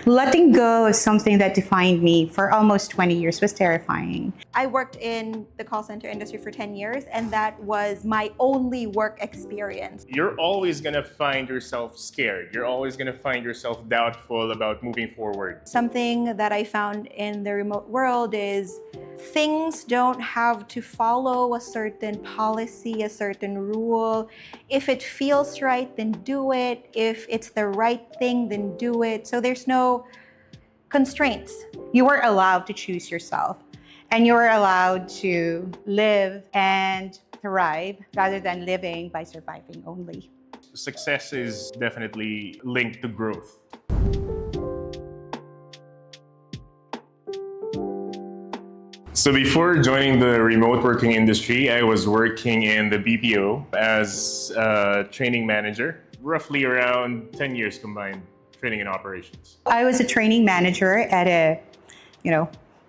Letting go of something that defined me for almost 20 years was terrifying. I worked in the call center industry for 10 years, and that was my only work experience. You're always going to find yourself scared. You're always going to find yourself doubtful about moving forward. Something that I found in the remote world is things don't have to follow a certain policy, a certain rule. If it feels right, then do it. If it's the right thing, then do it. So there's no constraints. You are allowed to choose yourself, and you're allowed to live and thrive rather than living by surviving only. Success is definitely linked to growth. So before joining the remote working industry, I was working in the BPO as a training manager, roughly around 10 years combined, training and operations. I was a training manager at a,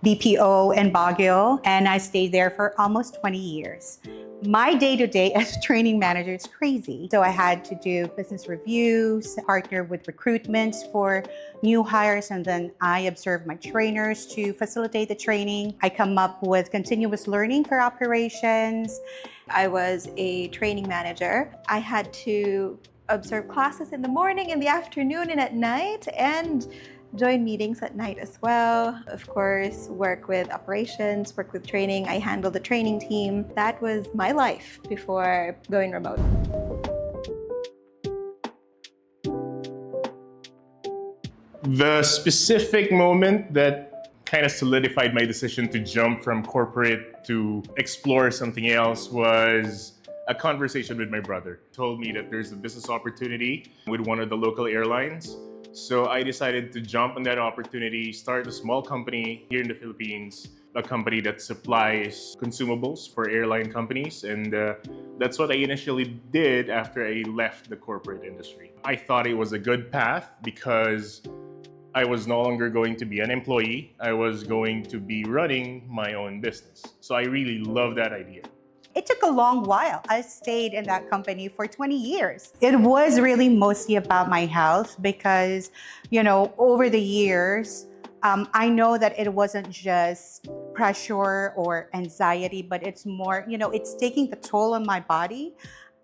BPO in Baguio, and I stayed there for almost 20 years. My day-to-day as a training manager is crazy. So I had to do business reviews, partner with recruitments for new hires, and then I observe my trainers to facilitate the training. I come up with continuous learning for operations. I was a training manager. I had to observe classes in the morning, in the afternoon, and at night, and join meetings at night as well. Of course, work with operations, work with training. I handled the training team. That was my life before going remote. The specific moment that kind of solidified my decision to jump from corporate to explore something else was a conversation with my brother. He told me that there's a business opportunity with one of the local airlines. So I decided to jump on that opportunity, start a small company here in the Philippines, a company that supplies consumables for airline companies. And that's what I initially did after I left the corporate industry. I thought it was a good path because I was no longer going to be an employee. I was going to be running my own business. So I really love that idea. It took a long while. I stayed in that company for 20 years. It was really mostly about my health because, over the years, I know that it wasn't just pressure or anxiety, but it's more, it's taking the toll on my body,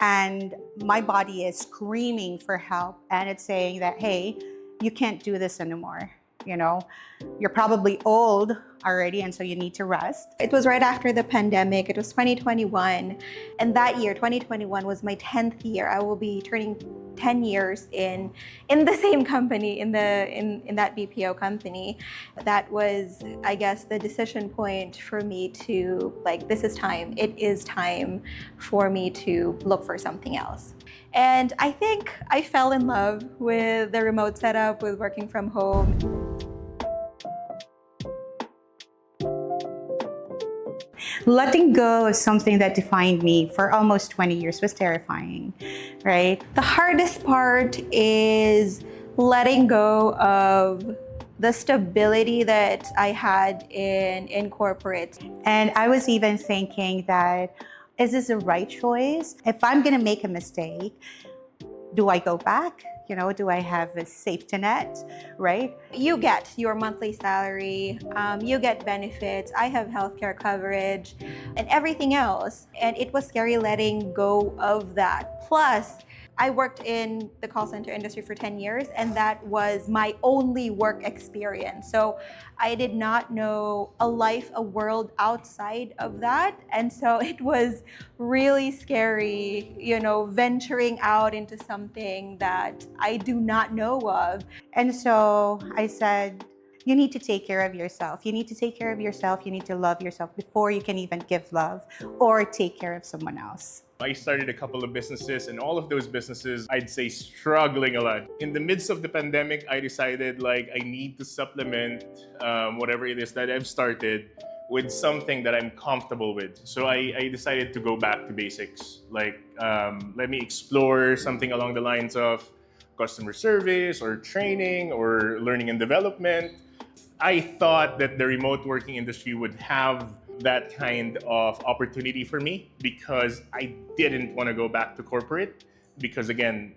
and my body is screaming for help, and it's saying that, hey, you can't do this anymore. You're probably old already, and so you need to rest. It was right after the pandemic. It was 2021. And that year, 2021, was my 10th year. I will be turning 10 years in the same company, in that BPO company. That was, I guess, the decision point for me to, this is time. It is time for me to look for something else. And I think I fell in love with the remote setup, with working from home. Letting go of something that defined me for almost 20 years was terrifying, right? The hardest part is letting go of the stability that I had in corporate. And I was even thinking that, is this the right choice? If I'm gonna make a mistake, do I go back? Do I have a safety net, right? You get your monthly salary, you get benefits, I have healthcare coverage, and everything else. And it was scary letting go of that. Plus, I worked in the call center industry for 10 years, and that was my only work experience. So I did not know a world outside of that. And so it was really scary, venturing out into something that I do not know of. And so I said, you need to take care of yourself. You need to take care of yourself. You need to love yourself before you can even give love or take care of someone else. I started a couple of businesses, and all of those businesses, I'd say, struggling a lot. In the midst of the pandemic, I decided I need to supplement whatever it is that I've started with something that I'm comfortable with. So I decided to go back to basics. Let me explore something along the lines of customer service or training or learning and development. I thought that the remote working industry would have that kind of opportunity for me because I didn't want to go back to corporate. because again,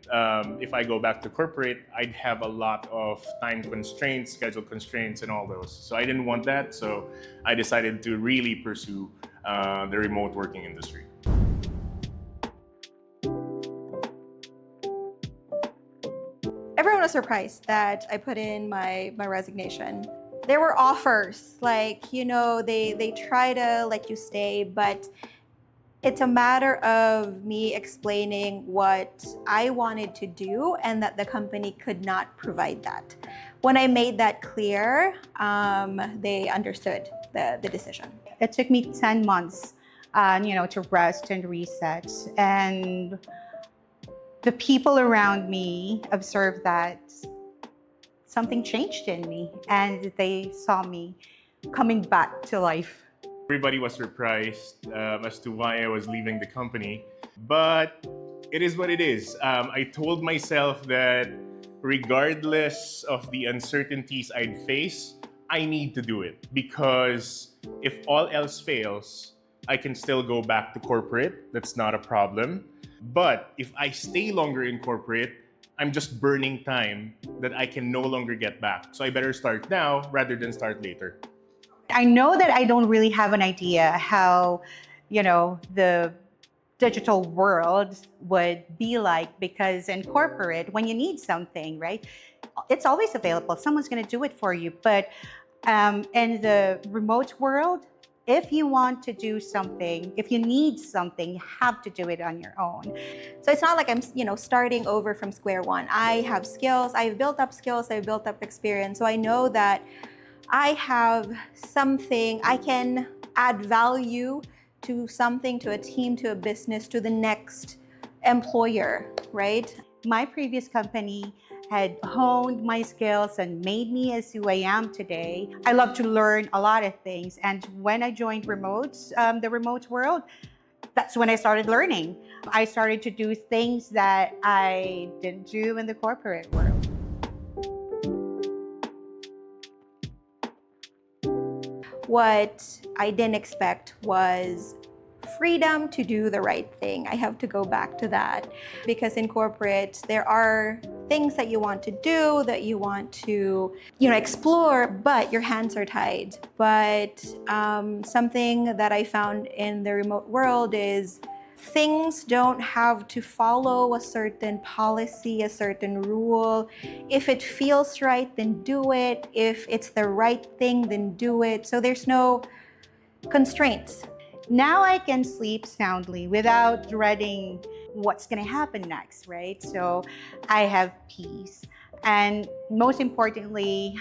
if I go back to corporate, I'd have a lot of time constraints, schedule constraints, and all those. So I didn't want that. So I decided to really pursue the remote working industry. Everyone was surprised that I put in my resignation. There were offers, like, they try to let you stay, but it's a matter of me explaining what I wanted to do and that the company could not provide that. When I made that clear, they understood the decision. It took me 10 months, to rest and reset. And the people around me observed that something changed in me and they saw me coming back to life. Everybody was surprised as to why I was leaving the company, but it is what it is. I told myself that regardless of the uncertainties I'd face, I need to do it, because if all else fails, I can still go back to corporate. That's not a problem. But if I stay longer in corporate, I'm just burning time that I can no longer get back. So I better start now rather than start later. I know that I don't really have an idea how, the digital world would be like, because in corporate, when you need something, right, it's always available. Someone's going to do it for you. But in the remote world, if you want to do something, if you need something, you have to do it on your own. So it's not like I'm, starting over from square one. I have skills, I've built up skills, I've built up experience. So I know that I have something, I can add value to something, to a team, to a business, to the next employer, right? My previous company had honed my skills and made me as who I am today. I love to learn a lot of things. And when I joined the remote world, that's when I started learning. I started to do things that I didn't do in the corporate world. What I didn't expect was freedom to do the right thing. I have to go back to that, because in corporate, there are things that you want to do, that you want to, explore, but your hands are tied. But something that I found in the remote world is things don't have to follow a certain policy, a certain rule. If it feels right, then do it. If it's the right thing, then do it. So there's no constraints. Now I can sleep soundly without dreading what's going to happen next, right? So I have peace. And most importantly,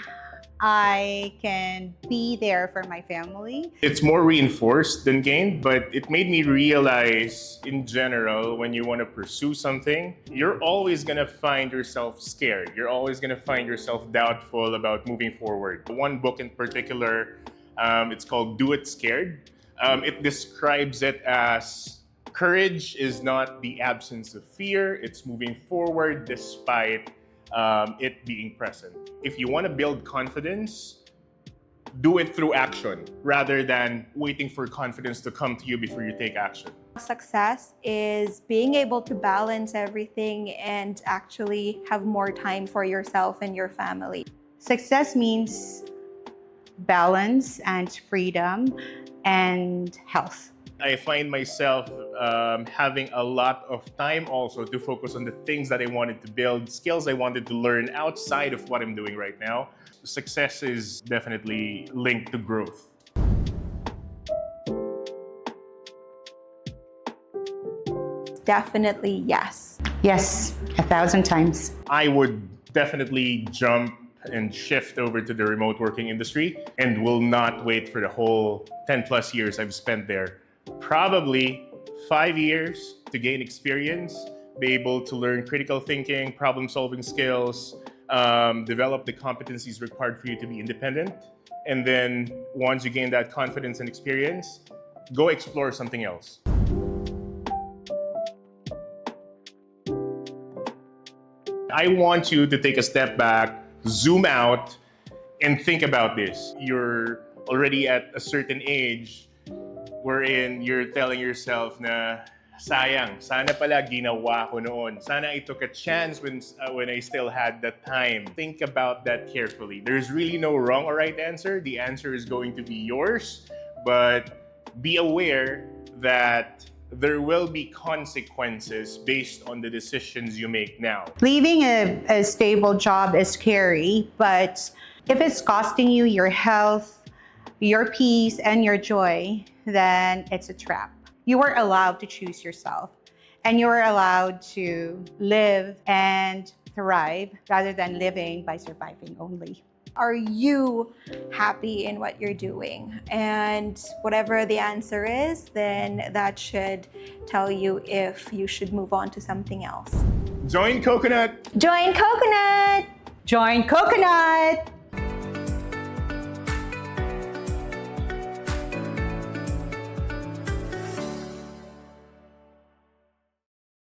I can be there for my family. It's more reinforced than gained, but it made me realize in general, when you want to pursue something, you're always going to find yourself scared. You're always going to find yourself doubtful about moving forward. One book in particular, it's called Do It Scared. It describes it as courage is not the absence of fear, it's moving forward despite it being present. If you want to build confidence, do it through action rather than waiting for confidence to come to you before you take action. Success is being able to balance everything and actually have more time for yourself and your family. Success means balance and freedom and health. I find myself having a lot of time also to focus on the things that I wanted to build, skills I wanted to learn outside of what I'm doing right now. Success is definitely linked to growth. Definitely yes. Yes, 1,000 times. I would definitely jump and shift over to the remote working industry and will not wait for the whole 10 plus years I've spent there. Probably 5 years to gain experience, be able to learn critical thinking, problem solving skills, develop the competencies required for you to be independent. And then once you gain that confidence and experience, go explore something else. I want you to take a step back, zoom out, and think about this. You're already at a certain age wherein you're telling yourself, nah, sayang, sana pala ginawa ko noon. Sana I took a chance when I still had the time. Think about that carefully. There's really no wrong or right answer. The answer is going to be yours, but be aware that there will be consequences based on the decisions you make now. Leaving a stable job is scary, but if it's costing you your health, your peace, and your joy, then it's a trap. You are allowed to choose yourself, and you are allowed to live and thrive rather than living by surviving only. Are you happy in what you're doing? And whatever the answer is, then that should tell you if you should move on to something else. Join Coconut! Join Coconut! Join Coconut!